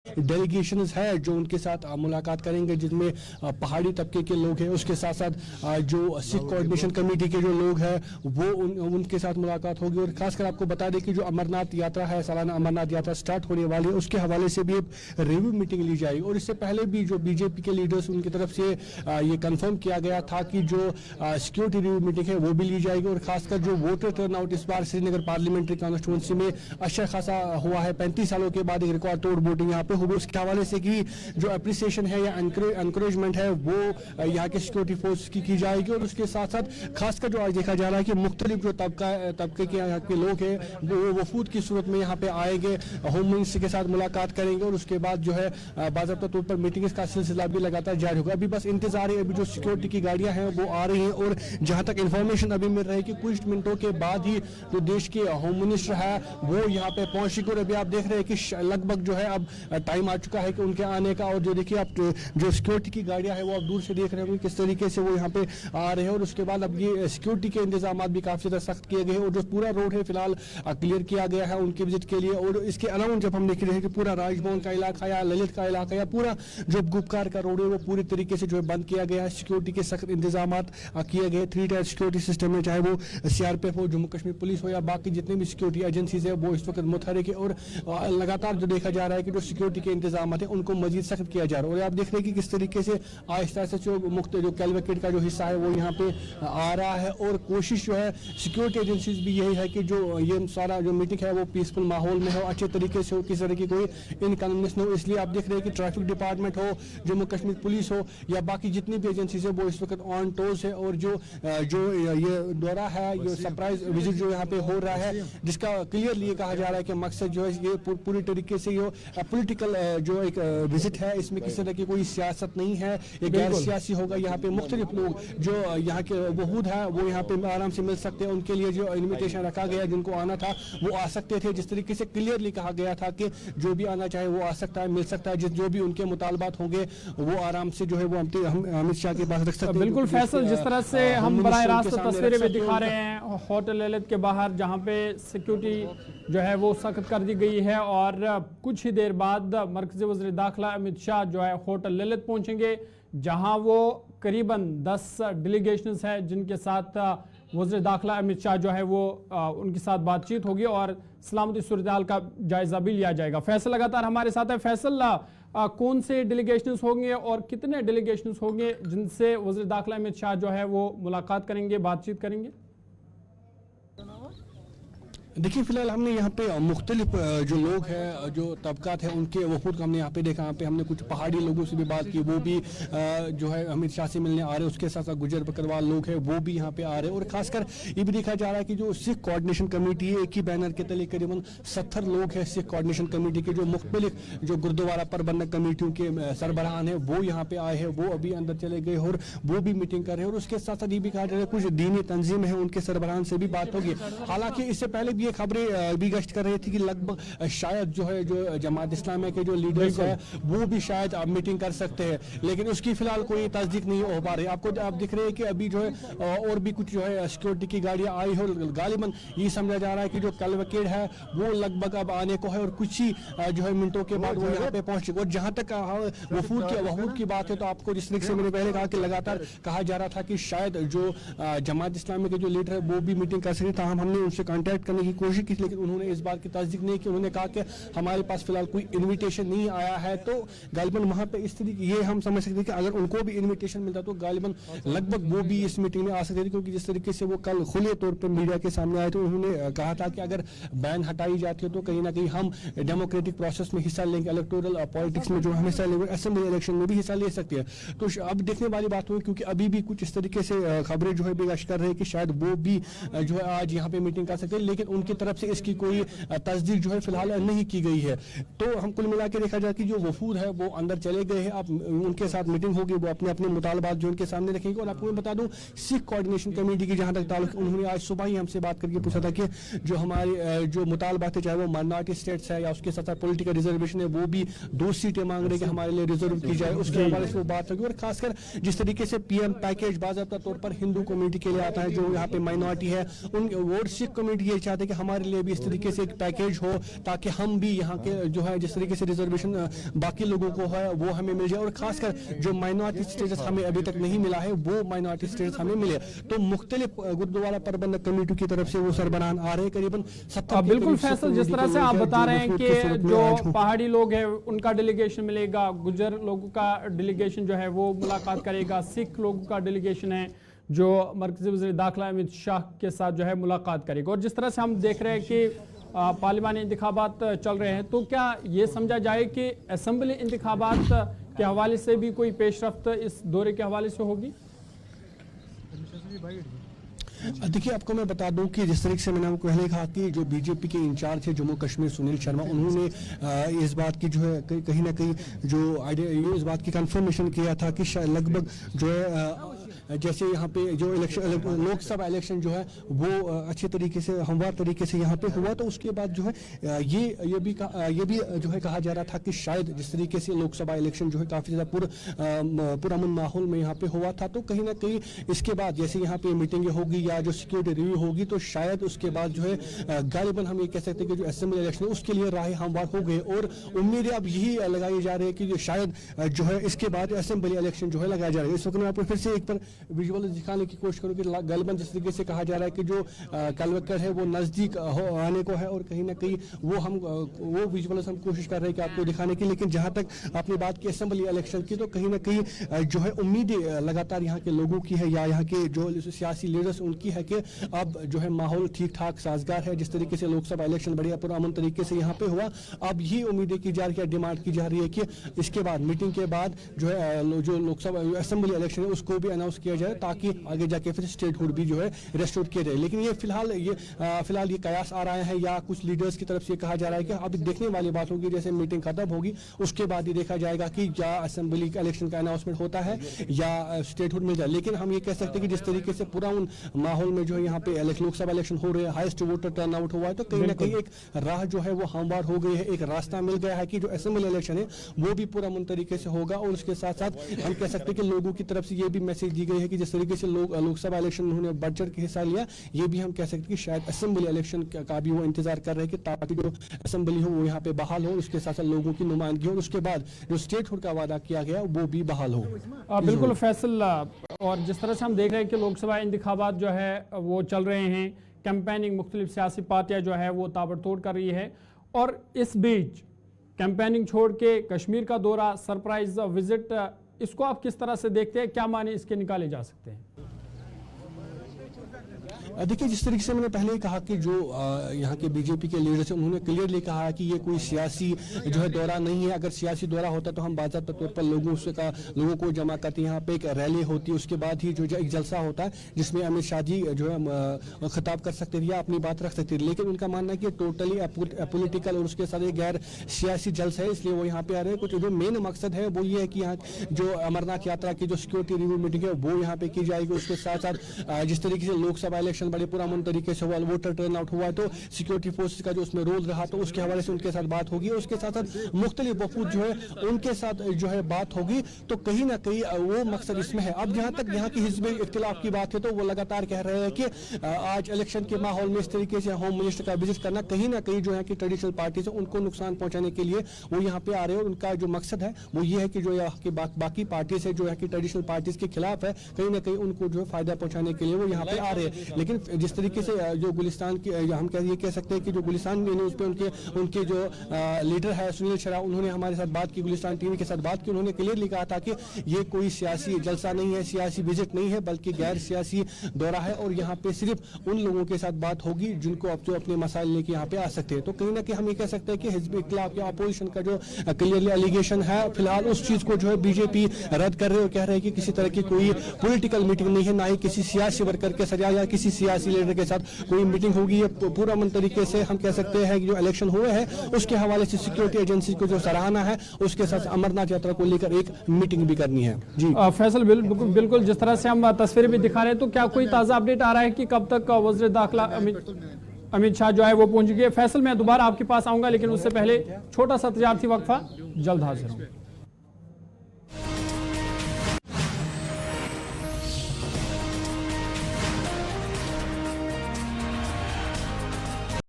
Delegations है जो उनके साथ मुलाकात करेंगे, जिसमें पहाड़ी तबके के लोग हैं, उसके साथ साथ जो सिख कोऑर्डिनेशन कमेटी के जो लोग हैं वो उनके साथ मुलाकात होगी। और खासकर आपको बता दें कि जो अमरनाथ यात्रा है, सालाना अमरनाथ यात्रा स्टार्ट होने वाली है, उसके हवाले से भी एक रिव्यू मीटिंग ली जाएगी। और इससे पहले भी जो बीजेपी के लीडर्स उनकी तरफ से ये कंफर्म किया गया था कि जो सिक्योरिटी रिव्यू मीटिंग है वो भी ली जाएगी। और खासकर जो वोटर टर्नआउट इस बार श्रीनगर पार्लियामेंट्री कॉन्स्टिट्यूंसी में अच्छा खासा हुआ है, 35 सालों के बाद एक रिकॉर्ड तोड़ वोटिंग यहाँ पे होगी। उसके हवाले से कि जो अप्रिसिएशन है या एनकरेजमेंट है वो यहाँ के सिक्योरिटी फोर्स की जाएगी। और उसके साथ साथ खासकर जो आज देखा जा रहा है कि मुख्तलिफ जो तबके के यहाँ के लोग हैं वो वफूद की सूरत में यहाँ पे आएंगे, होम मिनिस्टर के साथ मुलाकात करेंगे और उसके बाद जो है बाज़ाब्ता तौर पर मीटिंग का सिलसिला भी लगातार जारी होगा। अभी बस इंतजार है, अभी जो सिक्योरिटी की गाड़ियाँ हैं वो आ रही हैं और जहाँ तक इन्फॉर्मेशन अभी मिल रही है कि कुछ मिनटों के बाद ही जो देश के होम मिनिस्टर है वो यहाँ पे पहुंचेंगे। और अभी आप देख रहे हैं कि लगभग जो है अब टाइम आ चुका है कि उनके आने का। और जो देखिए आप जो सिक्योरिटी की गाड़ियां हैं वो आप दूर से देख रहे होंगे किस तरीके से वो यहाँ पे आ रहे हैं। और उसके बाद अब ये सिक्योरिटी के इंतजाम भी काफी ज्यादा सख्त किए गए हैं और जो पूरा रोड है फिलहाल क्लियर किया गया है उनकी विजिट के लिए। और इसके अलावा जब हम देख रहे हैं कि पूरा राजभवन का इलाका या ललित का इलाका या पूरा जो गुपकार का रोड है वो पूरी तरीके से जो है बंद किया गया है, सिक्योरिटी के सख्त इंतजाम किए गए। 3 टायर सिक्योरिटी सिस्टम है, चाहे वो सीआरपीएफ हो, जम्मू कश्मीर पुलिस हो या बाकी जितने भी सिक्योरिटी एजेंसीज है वो इस वक्त मुतहरिक है। और लगातार जो देखा जा रहा है कि जो सिक्योरिटी के इंतजाम है उनको मजीद सख्त किया जा रहा है। और आप देख रहे हैं कि किस तरीके से आहिस्ता आहिस्ता जो कैलवकेट का जो हिस्सा है वो यहाँ पे आ रहा है। और कोशिश जो है सिक्योरिटी एजेंसीज भी यही है कि जो ये सारा जो मीटिंग है वो पीसफुल माहौल में हो, अच्छे तरीके से हो, किसी तरह की कोई इनकन्वीनियंस न हो। इसलिए आप देख रहे हैं कि ट्रैफिक डिपार्टमेंट हो, जम्मू कश्मीर पुलिस हो या बाकी जितनी भी एजेंसीज है वो इस वक्त ऑन टोज है। और जो ये दौरा है, ये सरप्राइज विजिट जो यहाँ पे हो रहा है, जिसका क्लियरली ये कहा जा रहा है कि मकसद जो है ये पूरी तरीके से ये पॉलिटिकल जो एक विजिट है, इसमें किसी तरह की कोई सियासत नहीं है, ये गैर सियासी होगा। यहाँ पे मुख्तलिफ लोग जो यहाँ के वफूद है वो यहाँ पे आराम से मिल सकते हैं, उनके लिए जो इन्विटेशन रखा गया जिनको आना था वो आ सकते थे। जिस तरीके से क्लियरली कहा गया था कि जो भी आना चाहे वो आ सकता है, मिल सकता है, जो भी उनके मुतालबात होंगे वो आराम से जो है वो अमित शाह के पास रख सकते हैं। बिल्कुल फैसल, जिस तरह से हम बराह रास्त तस्वीरें भी दिखा रहे हैं होटल ललित के बाहर जहाँ पे सिक्योरिटी जो है वो सख्त कर दी गई है और कुछ ही देर बाद मरकज़ी वज़ीर दाखिला अमित शाह जो है होटल ललित पहुंचेंगे, जहां वो करीबन 10 डेलीगेशंस है जिनके साथ वज़ीर दाखिला अमित शाह जो है वो उनके साथ बातचीत होगी और सलामती सूरत-ए-हाल का जायजा भी लिया जाएगा। फैसल लगातार हमारे साथ है। फैसल, कौन से डेलीगेशंस होंगे और कितने डेलीगेशंस होंगे जिनसे वज़ीर दाखिला अमित शाह जो है वो मुलाकात करेंगे, बातचीत करेंगे? देखिए फिलहाल हमने यहाँ पे मुख्तलिफ जो लोग हैं, जो तबकात हैं, उनके वफूद को हमने यहाँ पे देखा। यहाँ पे हमने कुछ पहाड़ी लोगों से भी बात की, वो भी जो है अमित शाह से मिलने आ रहे हैं। उसके साथ साथ गुजर बकरवाल लोग हैं वो भी यहाँ पे आ रहे हैं। और खासकर ये भी देखा जा रहा है कि जो सिख कोऑर्डिनेशन कमेटी है, एक ही बैनर के तले करीबन 70 लोग हैं सिख कोऑर्डिनेशन कमेटी के, जो मुख्तलिफ जो गुरुद्वारा प्रबंधक कमेटियों के सरबराहान है वो यहाँ पे आए हैं, वो अभी अंदर चले गए और वो भी मीटिंग कर रहे हैं। और उसके साथ साथ ये भी कहा जा रहा है कुछ दीनी तंजीम है उनके सरबराहान से भी बात होगी। हालांकि इससे पहले भी ये खबरें भी गश्त कर रही थी कि लगभग शायद जो है जो जमात इस्लामी के जो लीडर्स है वो भी शायद मीटिंग कर सकते हैं, लेकिन उसकी फिलहाल कोई तस्दीक नहीं हो पा रही। आपको आप दिख रहे हैं कि अभी जो है और भी कुछ जो है सिक्योरिटी की गाड़ियां आई हो। गालिबन ये समझा जा रहा है कि जो कैलवकेट है वो लगभग अब आने को है और कुछ ही जो है मिनटों के बाद वो यहाँ पे पहुंचे। और जहां तक वफूद की बात है तो आपको जिस तरीके से मैंने पहले कहा कि लगातार कहा जा रहा था कि शायद जो जमात इस्लामी के जो लीडर है वो भी मीटिंग कर सकते थे। हमने उनसे कॉन्टैक्ट करने की कोशिश की लेकिन उन्होंने इस बात की तस्दीक नहीं की। उन्होंने कहा कि हमारे पास फिलहाल कोई इनविटेशन नहीं आया है। तो गालिबन वहां पे इस तरीके ये हम समझ सकते हैं कि अगर उनको भी इनविटेशन मिलता तो गालिबन लगभग वो भी इस मीटिंग में आ सकते थे, क्योंकि जिस तरीके से वो कल खुले तौर पर मीडिया के सामने आए तो उन्होंने कहा था कि अगर बैन हटाई जाती है तो कहीं ना कहीं हम डेमोक्रेटिक प्रोसेस में हिस्सा लेंगे, इलेक्टोरल पॉलिटिक्स में जो हम हिस्सा लेंगे, असेंबली इलेक्शन में भी हिस्सा ले सकते हैं। तो अब देखने वाली बात हुई, क्योंकि अभी भी कुछ इस तरीके से खबरें जो है बेगश कर रहे हैं कि शायद वो भी जो है आज यहाँ पे मीटिंग कर सकते हैं, लेकिन उनकी तरफ से इसकी कोई तस्दीक जो है फिलहाल नहीं की गई है। तो हम कुल मिला के देखा जाए कि जो वफूद है वो अंदर चले गए हैं, अब उनके साथ मीटिंग होगी, वो अपने अपने मुतालबात जो उनके सामने रखेंगे। और आपको मैं बता दूं सिख कोऑर्डिनेशन कमेटी की जहां तक ताल्लुक, उन्होंने आज सुबह ही हमसे बात करके पूछा था कि जो हमारे जो मुतालबात है, चाहे वो माइनॉरिटी स्टेट्स है या उसके साथ साथ पॉलिटिकल रिजर्वेशन है, वो भी 2 सीटें मांग रहे कि हमारे लिए रिजर्व की जाए, उसके हवाले से वो बात होगी। और खासकर जिस तरीके से पीएम पैकेज बाज़ाब्ता तौर पर हिंदू कम्युनिटी के लिए आता है, जो यहाँ पे माइनॉरिटी है, उन और सिख कम्युनिटी ये चाहते हैं कि हमारे लिए भी इस तरीके से एक पैकेज हो ताकि हम भी यहाँ के जो है जिस तरीके से रिजर्वेशन बाकी लोगों को है वो हमें मिल जाए, और खासकर जो माइनॉरिटी स्टेटस हमें अभी तक नहीं मिला है वो माइनॉरिटी स्टेटस हमें मिले। तो मुख्तलिफ गुरुद्वारा प्रबंधक कमेटी की तरफ से वो सरबराह आ रहे हैं, करीबन 70। बिल्कुल फैसल, जिस तरह से आप बता रहे हैं कि जो पहाड़ी लोग हैं उनका डेलीगेशन मिलेगा, गुजर लोगों का डेलीगेशन जो है वो मुलाकात करेगा, सिख लोगों का डेलीगेशन है जो मरकज़ी वज़ीर दाखिला अमित शाह के साथ जो है मुलाकात करेगा। और जिस तरह से हम देख रहे हैं कि पार्लिमानी इंतखाबात चल रहे हैं, तो क्या ये समझा जाए कि असेंबली इंतखाबात के हवाले से भी कोई पेशरफ्त इस दौरे के हवाले से होगी? देखिए, आपको मैं बता दूं कि जिस तरीके से मैंने आपको पहले कहा कि जो बीजेपी के इंचार्ज है जम्मू कश्मीर सुनील शर्मा, उन्होंने इस बात की जो है कहीं ना कहीं जो इस बात की कंफर्मेशन किया था कि लगभग जो है जैसे यहाँ पे जो लोकसभा इलेक्शन जो है वो अच्छे तरीके से हमवार तरीके से यहाँ पे हुआ, तो उसके बाद जो है ये भी जो है कहा जा रहा था कि शायद जिस तरीके से लोकसभा इलेक्शन जो है काफ़ी ज़्यादा पुरअमन माहौल में यहाँ पे हुआ था, तो कहीं ना कहीं इसके बाद जैसे यहाँ पे मीटिंगें होगी या जो सिक्योरिटी रिव्यू होगी, तो शायद उसके बाद जो है गालिबन हम ये कह सकते हैं कि जो असेंबली इलेक्शन है उसके लिए राह हमवार हो गए, और उम्मीदें अब यही लगाई जा रही है कि शायद जो है इसके बाद असेंबली इलेक्शन जो है लगाया जा रहा है। इस वक्त मैं आपको फिर से एक बार विजुअल दिखाने की कोशिश करूँ कि गालिबन जिस तरीके से कहा जा रहा है कि जो कलवक्कर है वो नज़दीक आने को है, और कहीं ना कहीं वो विजुअल्स हम कोशिश कर रहे हैं कि आपको दिखाने की। लेकिन जहाँ तक आपने बात की असेंबली इलेक्शन की, तो कहीं ना कहीं जो है उम्मीदें लगातार यहाँ के लोगों की है या यहाँ के जो सियासी लीडर्स उनकी है कि अब जो है माहौल ठीक ठाक साजगार है। जिस तरीके से लोकसभा इलेक्शन बढ़िया पुरअमन तरीके से यहाँ पे हुआ, अब यही उम्मीदें की जा रही है, डिमांड की जा रही है कि इसके बाद मीटिंग के बाद जो है जो लोकसभा असेंबली इलेक्शन है उसको भी अनाउंस किया जाए ताकि आगे जाके फिर स्टेटहुड भी जो है रेस्टोर किया जाए। लेकिन ये फिलहाल ये कयास आ रहा है या कुछ लीडर्स की तरफ से कहा जा रहा है कि अभी देखने वाली बात होगी, जैसे मीटिंग खत्म होगी उसके बाद ही देखा जाएगा कि या असेंबली इलेक्शन का अनाउंसमेंट होता है या स्टेटहुड मिल जाए। लेकिन हम ये कह सकते हैं कि जिस तरीके से पूरा उन माहौल में जो है यहाँ पे लोकसभा इलेक्शन हो रहे हैं, हाईएस्ट वोटर टर्नआउट हुआ है, तो कहीं ना कहीं एक राह जो है वो हमवार हो गई है, एक रास्ता मिल गया है कि जो असेंबली इलेक्शन है वो भी पूरा मुन तरीके से होगा। और उसके साथ साथ हम कह सकते हैं कि लोगों की तरफ से ये भी मैसेज दी गई है कि जिस तरीके से लोकसभा इलेक्शन उन्होंने बढ़ चढ़ के हिस्सा लिया, ये भी हम कह सकते हैं कि शायद असेंबली इलेक्शन का भी वो इंतजार कर रहे हैं कि ताकि जो असेंबली हो वो यहाँ पे बहाल हो, उसके साथ साथ लोगों की नुमाइंदगी हो, और उसके बाद जो स्टेटहुड का वादा किया गया वो भी बहाल हो। बिल्कुल फैसल, और जिस तरह से हम देख रहे हैं कि लोकसभा इंतखाबात जो है वो चल रहे हैं, कैंपेनिंग मुख्तलिफ सियासी पार्टियां जो है वो ताबड़तोड़ कर रही है, और इस बीच कैंपेनिंग छोड़ के कश्मीर का दौरा, सरप्राइज विजिट, इसको आप किस तरह से देखते हैं, क्या माने इसके निकाले जा सकते हैं? देखिए, जिस तरीके से मैंने पहले ही कहा कि जो यहाँ के बीजेपी के लीडर्स हैं उन्होंने क्लियरली कहा कि ये कोई सियासी जो है दौरा नहीं है। अगर सियासी दौरा होता तो हम बाज़ाब्ता तौर पर लोगों को जमा करते, यहाँ पे एक रैली होती, उसके बाद ही जो एक जलसा होता है जिसमें अमित शाह जी जो है खिताब कर सकते थे या अपनी बात रख सकते थे। लेकिन उनका मानना है कि टोटली अपोलिटिकल और उसके साथ एक गैर सियासी जलसा है, इसलिए वो यहाँ पे आ रहे हैं। कुछ जो मेन मकसद है वो ये है कि यहाँ जो अमरनाथ यात्रा की जो सिक्योरिटी रिव्यू मीटिंग है वो यहाँ पे की जाएगी। उसके साथ साथ जिस तरीके से लोकसभा इलेक्शन बड़े पुरअमन तरीके से हुआ, वोटर टर्नआउट हुआ, तो सिक्योरिटी फोर्सेस का जो उसमें रोल रहा तो उसके हवाले से उनके साथ बात होगी। उसके साथ साथ मुख्तलिफ वफूद जो है उनके साथ जो है बात होगी। तो कहीं ना कहीं वो मकसद इसमें है। अब जहाँ तक यहाँ की हिज़्ब इख्तिलाफ की बात है तो वो लगातार कह रहे हैं कि आज इलेक्शन के माहौल में इस तरीके से होम मिनिस्टर का विजिट करना कहीं ना कहीं जो है कि ट्रेडिशनल पार्टीज है उनको नुकसान पहुंचाने के लिए वो यहाँ पे आ रहे हैं। और उनका जो मकसद है वो ये है कि जो यहाँ की बाकी पार्टीज है जो है कि ट्रेडिशनल पार्टीज के खिलाफ है, कहीं ना कहीं उनको जो है फायदा पहुंचाने के लिए वो यहाँ पे आ रहे हैं। लेकिन जिस तरीके से जो गुलिस्तान की हम कह सकते हैं कि जो गुलिस्तान न्यूज़ पे उनके जो लीडर है सुनील शर्मा, उन्होंने हमारे साथ बात की, गुलिस्तान टीवी के साथ बात की, उन्होंने क्लियरली कहा था कि ये कोई सियासी जलसा नहीं है, सियासी विजिट नहीं है, बल्कि गैर सियासी दौरा है और यहाँ पे सिर्फ उन लोगों के साथ बात होगी जिनको अब जो अपने मसाइल लेके यहाँ पे आ सकते हैं। तो कहीं ना कहीं हम ये कह सकते हैं कि हिज़्ब इख्तिलाफ या अपोजिशन का जो क्लियरली एलिगेशन है, फिलहाल उस चीज को जो है बीजेपी रद्द कर रहे हैं और कह रहे हैं कि किसी तरह की कोई पॉलिटिकल मीटिंग नहीं है, ना ही किसी सियासी वर्कर के साथ या किसी सियासी लीडर के साथ कोई मीटिंग होगी। ये पूरा मन तरीके से हम कह सकते हैं कि जो इलेक्शन हुए हैं उसके हवाले से सिक्योरिटी एजेंसी को जो सराहना है, उसके साथ अमरनाथ यात्रा को लेकर एक मीटिंग भी करनी है। जी फैसल, बिल्कुल जिस तरह से हम तस्वीरें भी दिखा रहे हैं, तो क्या कोई ताज़ा अपडेट आ रहा है कि कब तक वज़ीर दाखिला अमित शाह जो है वो पहुंच गए? फैसल, मैं दोबारा आपके पास आऊंगा, लेकिन उससे पहले छोटा सा तजारती वक्फा, जल्द हाजिर हूँ।